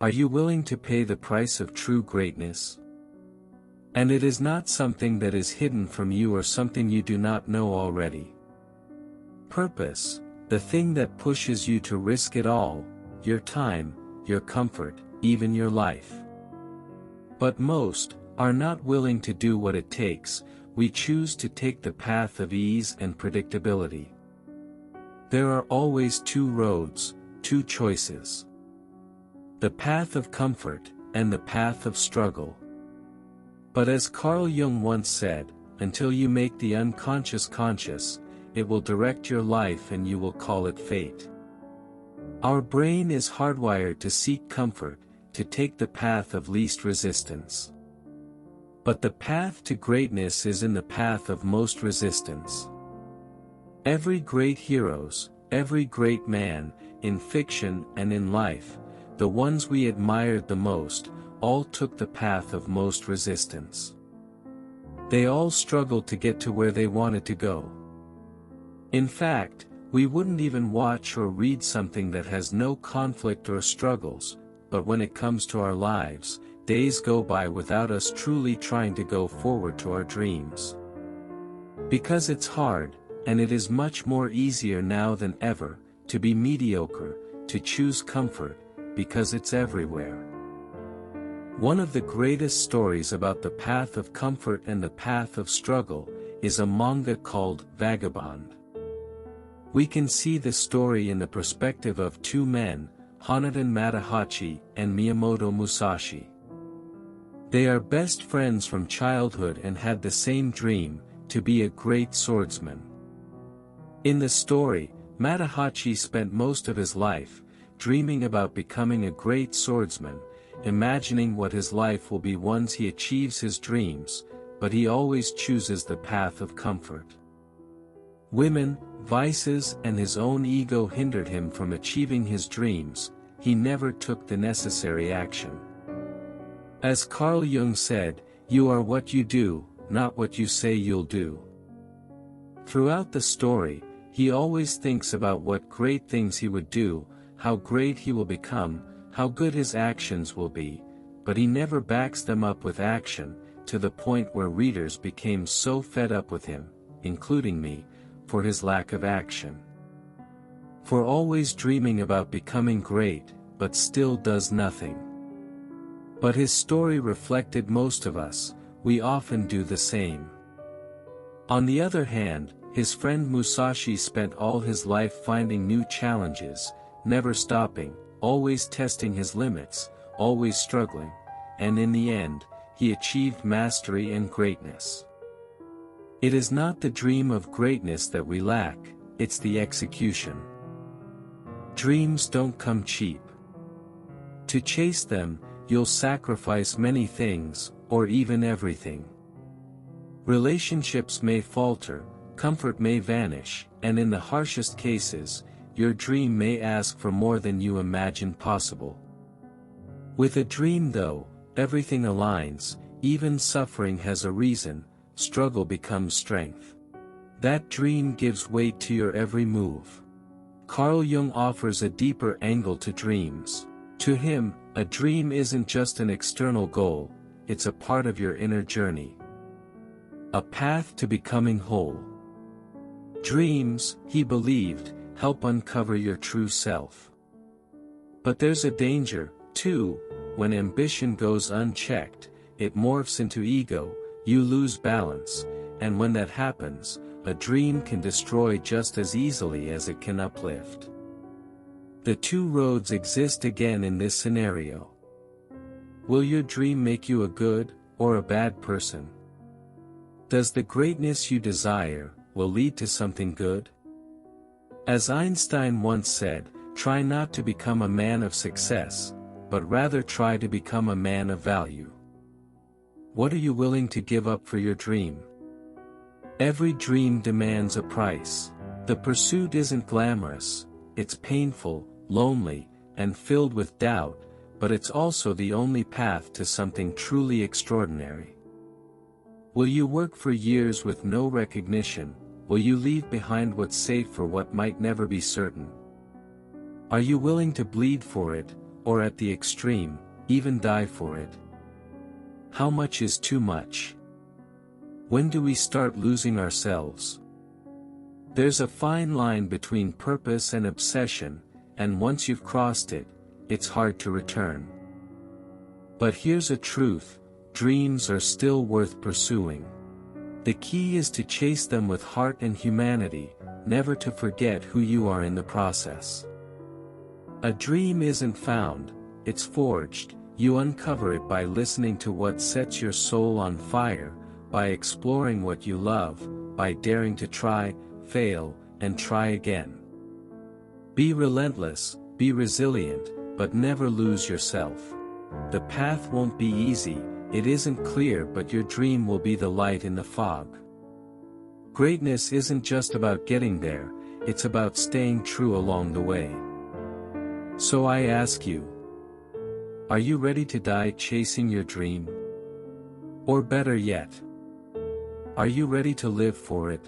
Are you willing to pay the price of true greatness? And it is not something that is hidden from you or something you do not know already. Purpose, the thing that pushes you to risk it all, your time, your comfort, even your life. But most are not willing to do what it takes. We choose to take the path of ease and predictability. There are always two roads, two choices. The path of comfort, and the path of struggle. But as Carl Jung once said, until you make the unconscious conscious, it will direct your life and you will call it fate. Our brain is hardwired to seek comfort, to take the path of least resistance. But the path to greatness is in the path of most resistance. Every great heroes, every great man, in fiction and in life, the ones we admired the most, all took the path of most resistance. They all struggled to get to where they wanted to go. In fact, we wouldn't even watch or read something that has no conflict or struggles, but when it comes to our lives, days go by without us truly trying to go forward to our dreams. Because it's hard, and it is much more easier now than ever, to be mediocre, to choose comfort, because it's everywhere. One of the greatest stories about the path of comfort and the path of struggle, is a manga called Vagabond. We can see the story in the perspective of two men, Hanadan Matahachi and Miyamoto Musashi. They are best friends from childhood and had the same dream, to be a great swordsman. In the story, Matahachi spent most of his life, dreaming about becoming a great swordsman, imagining what his life will be once he achieves his dreams, but he always chooses the path of comfort. Women, vices and his own ego hindered him from achieving his dreams. He never took the necessary action. As Carl Jung said, you are what you do, not what you say you'll do. Throughout the story, he always thinks about what great things he would do, how great he will become, how good his actions will be, but he never backs them up with action, to the point where readers became so fed up with him, including me, for his lack of action. For always dreaming about becoming great, but still does nothing. But his story reflected most of us. We often do the same. On the other hand, his friend Musashi spent all his life finding new challenges, never stopping, always testing his limits, always struggling, and in the end, he achieved mastery and greatness. It is not the dream of greatness that we lack, it's the execution. Dreams don't come cheap. To chase them, you'll sacrifice many things, or even everything. Relationships may falter, comfort may vanish, and in the harshest cases, your dream may ask for more than you imagined possible. With a dream though, everything aligns, even suffering has a reason, struggle becomes strength. That dream gives weight to your every move. Carl Jung offers a deeper angle to dreams. To him, a dream isn't just an external goal, it's a part of your inner journey. A path to becoming whole. Dreams, he believed, help uncover your true self. But there's a danger, too. When ambition goes unchecked, it morphs into ego, you lose balance, and when that happens, a dream can destroy just as easily as it can uplift. The two roads exist again in this scenario. Will your dream make you a good, or a bad person? Does the greatness you desire, will lead to something good? As Einstein once said, try not to become a man of success, but rather try to become a man of value. What are you willing to give up for your dream? Every dream demands a price. The pursuit isn't glamorous, it's painful, lonely, and filled with doubt, but it's also the only path to something truly extraordinary. Will you work for years with no recognition? Will you leave behind what's safe for what might never be certain? Are you willing to bleed for it, or at the extreme, even die for it. How much is too much? When do we start losing ourselves? There's a fine line between purpose and obsession, and once you've crossed it, it's hard to return. But here's a truth: dreams are still worth pursuing. The key is to chase them with heart and humanity, never to forget who you are in the process. A dream isn't found, it's forged. You uncover it by listening to what sets your soul on fire, by exploring what you love, by daring to try, fail, and try again. Be relentless, be resilient, but never lose yourself. The path won't be easy, it isn't clear, but your dream will be the light in the fog. Greatness isn't just about getting there, it's about staying true along the way. So I ask you, are you ready to die chasing your dream? Or better yet, are you ready to live for it?